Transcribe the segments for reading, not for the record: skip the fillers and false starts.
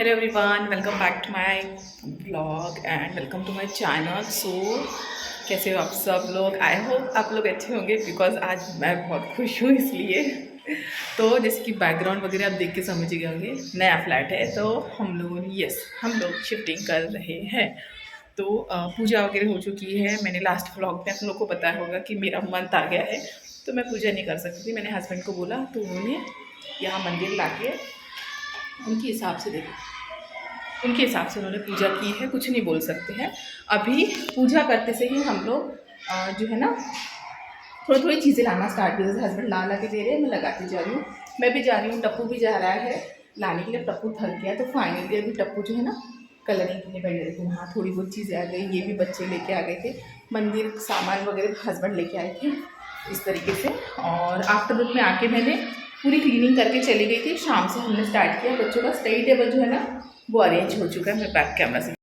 Hello everyone, welcome back to my blog and welcome to my channel. So कैसे हो आप सब लोग? आई होप आप लोग अच्छे होंगे बिकॉज आज मैं बहुत खुश हूँ इसलिए। तो जैसे कि बैकग्राउंड वगैरह आप देख के समझ गए होंगे, नया फ्लैट है तो हम लोग शिफ्टिंग कर रहे हैं। तो पूजा वगैरह हो चुकी है। मैंने लास्ट व्लॉग में आप लोग को बताया होगा कि मेरा मंथ आ गया है तो मैं पूजा नहीं कर सकती थी। मैंने हस्बैंड को बोला तो उन्होंने यहाँ मंदिर ला के उनके हिसाब से उनके हिसाब से उन्होंने पूजा की है, कुछ नहीं बोल सकते हैं। अभी पूजा करते से ही हम लोग जो है ना थोड़ी थोड़ी चीज़ें लाना स्टार्ट किया। जैसे हस्बैंड ला के दे रहे हैं, मैं लगाती जा रही हूँ, मैं भी जा रही हूँ, टप्पू भी जा रहा है लाने के लिए। टप्पू थक गया तो फाइनली अभी टप्पू जो है ना कलरिंग के लिए बैठ गए थे। वहाँ थोड़ी बहुत चीज़ें आ गई, ये भी बच्चे लेके आ गए थे, मंदिर सामान वगैरह हस्बैंड लेके आए थे इस तरीके से। और आफ्टरनून में आके मैंने पूरी क्लीनिंग करके चली गई थी। शाम से हमने स्टार्ट किया। बच्चों का स्टडी टेबल जो है ना वो अरेंज हो चुका है। मैं बैक कैमरा से,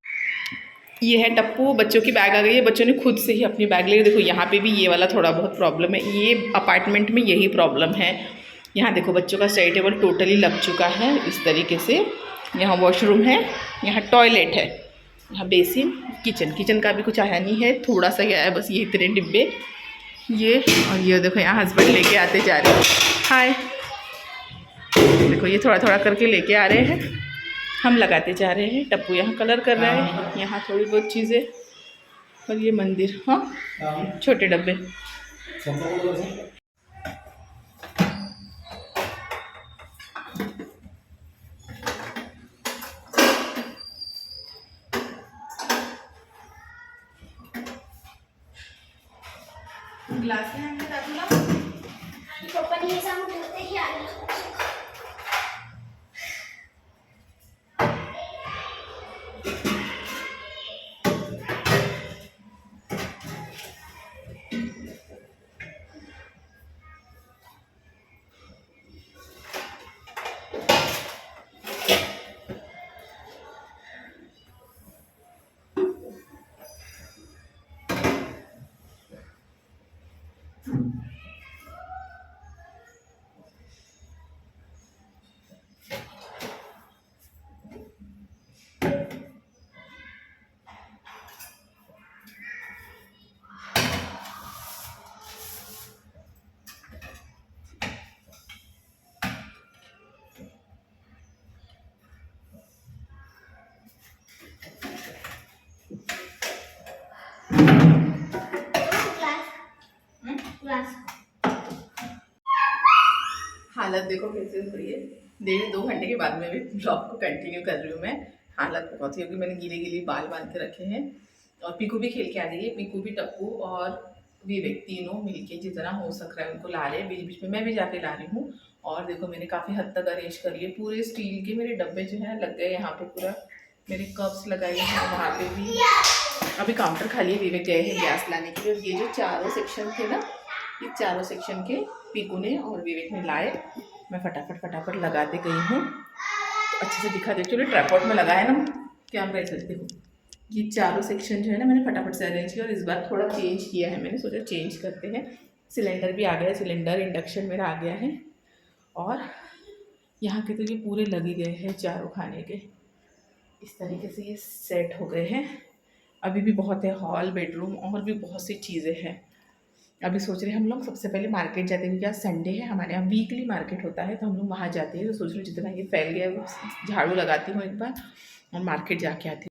ये है टप्पू, बच्चों की बैग आ गई है। बच्चों ने खुद से ही अपनी बैग ले। देखो यहाँ पे भी ये वाला थोड़ा बहुत प्रॉब्लम है, ये अपार्टमेंट में यही प्रॉब्लम है। यहाँ देखो बच्चों का स्टडी टेबल टोटली लग चुका है इस तरीके से। यहाँ वॉशरूम है, यहाँ टॉयलेट है, यहाँ बेसिन, किचन का भी कुछ आया नहीं है, थोड़ा सा ही आया बस, ये इतने डिब्बे ये। और ये देखो यहाँ हस्बैंड लेके आते जा रहे हैं। हाय, देखो ये थोड़ा थोड़ा करके लेके आ रहे हैं, हम लगाते जा रहे हैं। टप्पू यहाँ कलर कर रहा है, यहाँ थोड़ी बहुत चीज़ें। और ये मंदिर, हाँ छोटे डब्बे। ग्लास है हमने दादूला पप्पा ने ऐसा मुझे ही आ गया। हालत देखो कैसे हो रही है। 1.5-2 घंटे के बाद में भी ब्लॉग को कंटिन्यू कर रही हूँ मैं। हालत बहुत ही होगी, मैंने गीले गीले बाल बांध के रखे हैं। और पीकू भी खेल के आ गई है। पीकू भी, टप्पू और विवेक तीनों मिलके जितना हो सक रहा है उनको ला रहे हैं। बीच बीच में मैं भी जाके ला रही हूँ। और देखो मैंने काफ़ी हद तक अरेंज कर लिए। पूरे स्टील के मेरे डब्बे जो है लग गए यहाँ पे, पूरा मेरे कप्स लगाए हैं वहाँ पे भी। अभी काउंटर खाली है, विवेक गए हैं गैस लाने के लिए। और ये जो चारों सेक्शन थे ना, ये चारों सेक्शन के पीकू ने और विवेक ने लाए। मैं फटाफट लगाते गई हूँ तो अच्छे से दिखा दे। चलो ट्राइपॉड में लगाया ना कैमरा, इसे देखो ये चारों सेक्शन जो है ना मैंने फटाफट से अरेंज किया। और इस बार थोड़ा चेंज किया है, मैंने सोचा चेंज करते हैं। सिलेंडर भी आ गया है, सिलेंडर इंडक्शन मेरा आ गया है। और यहाँ के तो ये पूरे लगे गए हैं चारों खाने के, इस तरीके से ये सेट हो गए हैं। अभी भी बहुत है, हॉल, बेडरूम और भी बहुत सी चीज़ें हैं। अभी सोच रहे हैं हम लोग सबसे पहले मार्केट जाते हैं, क्योंकि आज संडे है, हमारे यहाँ वीकली मार्केट होता है तो हम लोग वहाँ जाते हैं। तो सोच रहे जितना ये फैल गया है झाड़ू लगाती हूँ एक बार और मार्केट जाके आती हूँ।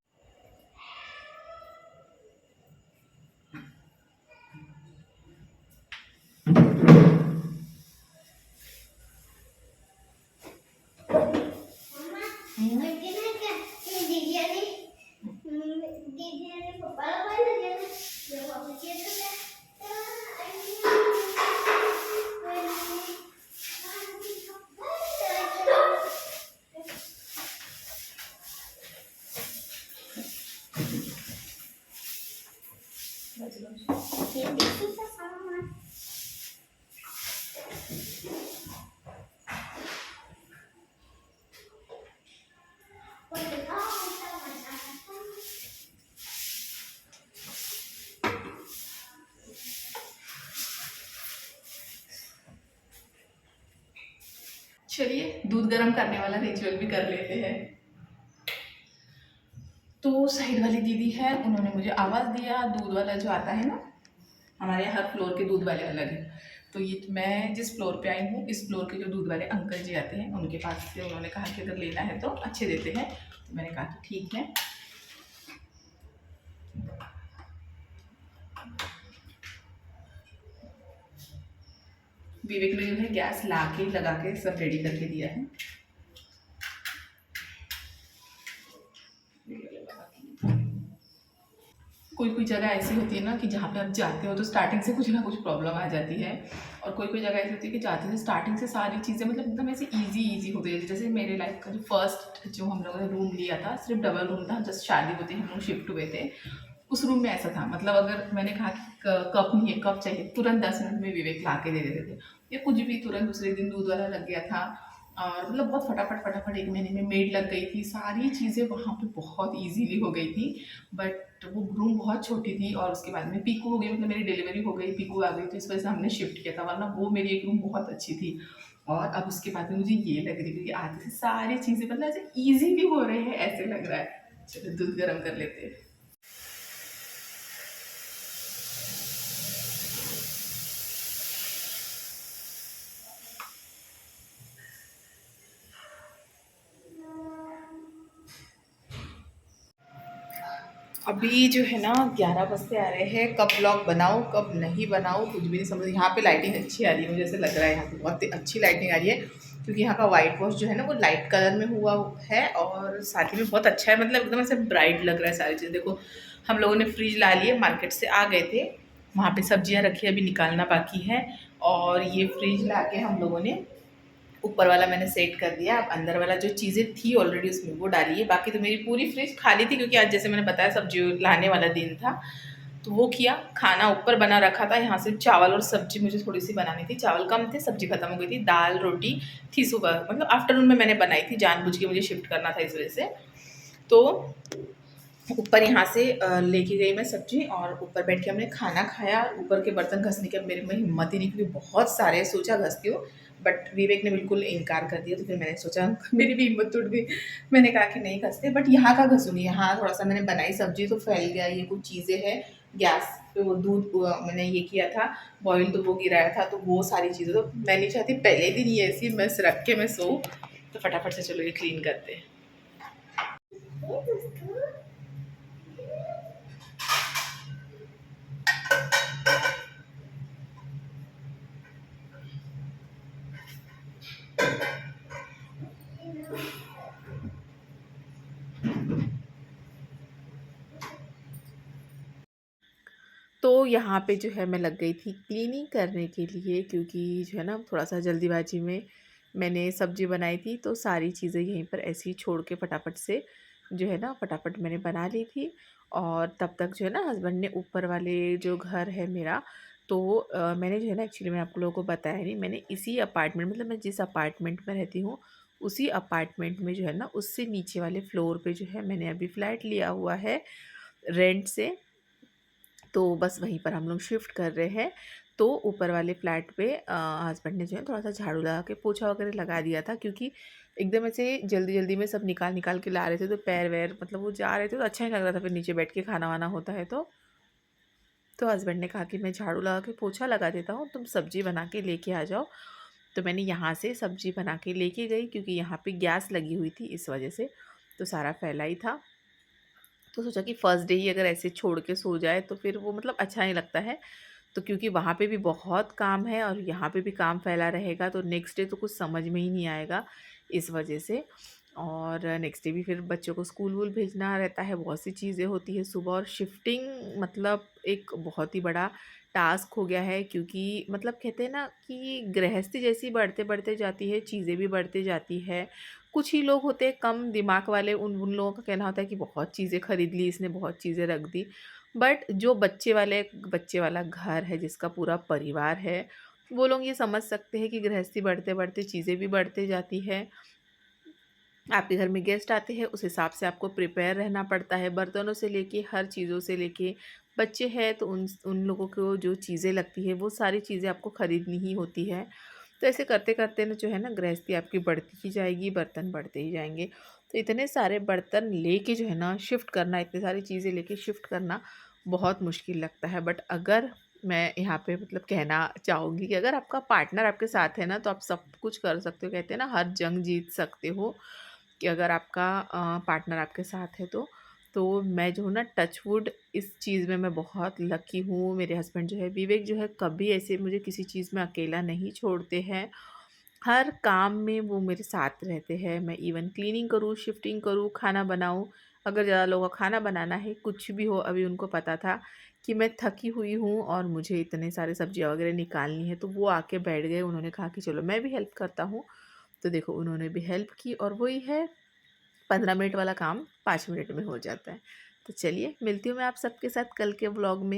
चलिए दूध गर्म करने वाला रिचुअल भी कर लेते हैं। तो साइड वाली दीदी है, उन्होंने मुझे आवाज़ दिया, दूध वाला जो आता है ना, हमारे यहाँ हर फ्लोर के दूध वाले अलग हैं। तो ये मैं जिस फ्लोर पे आई हूँ, इस फ्लोर के जो दूध वाले अंकल जी आते हैं, उनके पास से उन्होंने कहा कि अगर लेना है तो अच्छे देते हैं। तो मैंने कहा कि ठीक है। विवेक ने जो है गैस ला के लगा के सब रेडी करके दिया है। कोई कोई जगह ऐसी होती है ना कि जहाँ पे आप जाते हो तो स्टार्टिंग से कुछ ना कुछ प्रॉब्लम आ जाती है, और कोई कोई जगह ऐसी होती है कि जाते से स्टार्टिंग से सारी चीज़ें मतलब एकदम ऐसे इजी इजी हो गई है। जैसे मेरे लाइफ का जो फर्स्ट जो हम लोगों ने रूम लिया था, सिर्फ डबल रूम था, जस्ट शादी होती हम लोग शिफ्ट हुए थे। उस रूम में ऐसा था, मतलब अगर मैंने कहा कि कप नहीं है, कप चाहिए, तुरंत 10 मिनट में विवेक ला के दे देते थे। या कुछ भी तुरंत दूसरे दिन दूध वाला लग गया था, और मतलब बहुत फटाफट फटाफट 1 महीने में मेड लग गई थी, सारी चीज़ें वहाँ पे बहुत इजीली हो गई थी। बट वो रूम बहुत छोटी थी, और उसके बाद में पीकू हो गई, मतलब मेरी डिलीवरी हो गई, पीकू आ गई, तो इस वजह से हमने शिफ्ट किया था, वरना वो मेरी एक रूम बहुत अच्छी थी। और अब उसके बाद में मुझे ये लग रही है कि आगे से सारी चीज़ें मतलब ऐसे ईजीली हो रहे हैं, ऐसे लग रहा है। चलो दूध गर्म कर लेते हैं। अभी जो है ना 11 बजते आ रहे हैं, कब ब्लॉग बनाऊँ कब नहीं बनाऊँ कुछ भी नहीं समझ। यहाँ पे लाइटिंग अच्छी आ रही है, मुझे ऐसे लग रहा है यहाँ पे बहुत अच्छी लाइटिंग आ रही है, क्योंकि यहाँ का वाइट वॉश जो है ना वो लाइट कलर में हुआ है, और साथ ही में बहुत अच्छा है, मतलब एकदम ऐसे ब्राइट लग रहा है सारी चीज़। देखो हम लोगों ने फ्रिज ला लिए, मार्केट से आ गए थे, वहाँ पे सब्जियाँ रखी अभी निकालना बाकी है, और ये फ्रिज ला के हम लोगों ने ऊपर वाला मैंने सेट कर दिया। अब अंदर वाला जो चीज़ें थी ऑलरेडी उसमें वो डाली है, बाकी तो मेरी पूरी फ्रिज खाली थी, क्योंकि आज जैसे मैंने बताया सब्जी लाने वाला दिन था, तो वो किया। खाना ऊपर बना रखा था, यहाँ से चावल और सब्जी मुझे थोड़ी सी बनानी थी, चावल कम थे, सब्जी खत्म हो गई थी, दाल रोटी थी सुबह, मतलब आफ्टरनून में मैंने बनाई थी, जानबूझ के मुझे शिफ्ट करना था इस वजह से। तो ऊपर यहाँ से लेके गई मैं सब्जी, और ऊपर बैठ के हमने खाना खाया। ऊपर के बर्तन घसने की अब मेरे में हिम्मत ही नहीं, क्योंकि बहुत सारे सोचा घसती हूँ, बट विवेक ने बिल्कुल इनकार कर दिया, तो फिर मैंने सोचा मेरी भी हिम्मत टूट गई, मैंने कहा कि नहीं घसते, बट यहाँ का घसूँगी। यहाँ थोड़ा सा मैंने बनाई सब्जी तो फैल गया, ये कुछ चीज़ें हैं गैस पे, वो दूध मैंने ये किया था बॉईल, तो वो गिराया था, तो वो सारी चीज़ें तो मैं नहीं चाहती पहले दिन ये ऐसी मैस रख के मैं सोऊँ, तो फटाफट से चलो ये क्लीन करते हैं। तो यहाँ पे जो है मैं लग गई थी क्लीनिंग करने के लिए, क्योंकि जो है ना थोड़ा-सा जल्दीबाजी में मैंने सब्ज़ी बनाई थी, तो सारी चीज़ें यहीं पर ऐसे ही छोड़ के फटाफट से जो है ना फटाफट मैंने बना ली थी। और तब तक जो है ना हस्बैंड ने ऊपर वाले जो घर है मेरा, तो मैंने जो है ना एक्चुअली मैं आप लोगों को बताया नहीं, मैंने इसी अपार्टमेंट, मतलब मैं जिस अपार्टमेंट में रहती हूँ, उसी अपार्टमेंट में जो है ना उससे नीचे वाले फ्लोर पे जो है मैंने अभी फ्लैट लिया हुआ है रेंट से। तो बस वहीं पर हम लोग शिफ्ट कर रहे हैं। तो ऊपर वाले फ्लैट पे हस्बैंड ने जो है थोड़ा-सा झाड़ू लगा के पोछा वगैरह लगा दिया था, क्योंकि एकदम ऐसे जल्दी-जल्दी में सब निकाल-निकाल के ला रहे थे, तो पैर-वैर मतलब वो जा रहे थे, तो अच्छा नहीं लग रहा था फिर नीचे बैठ के खाना-वाना होता है तो। तो हस्बैंड ने कहा कि मैं झाड़ू लगा के पोछा लगा देता हूँ, तुम सब्ज़ी बना के लेके आ जाओ। तो मैंने यहाँ से सब्ज़ी बना के लेके गई, क्योंकि यहाँ पे गैस लगी हुई थी इस वजह से, तो सारा फैला ही था। तो सोचा कि फर्स्ट डे ही अगर ऐसे छोड़ के सो जाए तो फिर वो मतलब अच्छा नहीं लगता है। तो क्योंकि वहाँ पे भी बहुत काम है और यहाँ पे भी काम फैला रहेगा, तो नेक्स्ट डे तो कुछ समझ में ही नहीं आएगा इस वजह से। और नेक्स्ट डे भी फिर बच्चों को स्कूल वूल भेजना रहता है, बहुत सी चीज़ें होती है सुबह, और शिफ्टिंग मतलब एक बहुत ही बड़ा टास्क हो गया है, क्योंकि मतलब कहते हैं ना कि गृहस्थी जैसी बढ़ते बढ़ते जाती है, चीज़ें भी बढ़ती जाती है। कुछ ही लोग होते हैं कम दिमाग वाले, उन उन लोगों का कहना होता है कि बहुत चीज़ें खरीद ली इसने, बहुत चीज़ें रख दी। बट जो बच्चे वाला घर है, जिसका पूरा परिवार है, वो लोग ये समझ सकते हैं कि गृहस्थी बढ़ते बढ़ते चीज़ें भी बढ़ते जाती है। आपके घर में गेस्ट आते हैं, उस हिसाब से आपको प्रिपेयर रहना पड़ता है, बर्तनों से लेके हर चीज़ों से लेके। बच्चे हैं तो उन उन लोगों को जो चीज़ें लगती है वो सारी चीज़ें आपको ख़रीदनी ही होती है। तो ऐसे करते करते ना जो है ना गृहस्थी आपकी बढ़ती ही जाएगी, बर्तन बढ़ते ही जाएंगे। तो इतने सारे बर्तन लेके जो है ना शिफ्ट करना, इतनी सारी चीज़ें लेके शिफ्ट करना बहुत मुश्किल लगता है। बट अगर मैं यहाँ पे मतलब कहना चाहूँगी कि अगर आपका पार्टनर आपके साथ है ना, तो आप सब कुछ कर सकते हो। कहते हैं ना, हर जंग जीत सकते हो, कि अगर आपका पार्टनर आपके साथ है तो मैं जो हूँ ना, टच वुड, इस चीज़ में मैं बहुत लकी हूँ। मेरे हस्बैंड जो है विवेक जो है, कभी ऐसे मुझे किसी चीज़ में अकेला नहीं छोड़ते हैं। हर काम में वो मेरे साथ रहते हैं। मैं इवन क्लीनिंग करूँ, शिफ्टिंग करूँ, खाना बनाऊँ, अगर ज़्यादा लोगों का खाना बनाना है, कुछ भी हो। अभी उनको पता था कि मैं थकी हुई हूँ और मुझे इतने सारे सब्जियाँ वगैरह निकालनी है, तो वो आके बैठ गए। उन्होंने कहा कि चलो मैं भी हेल्प करता हूँ। तो देखो, उन्होंने भी हेल्प की और वही है, 15 मिनट वाला काम 5 मिनट में हो जाता है। तो चलिए, मिलती हूँ मैं आप सबके साथ कल के व्लॉग में।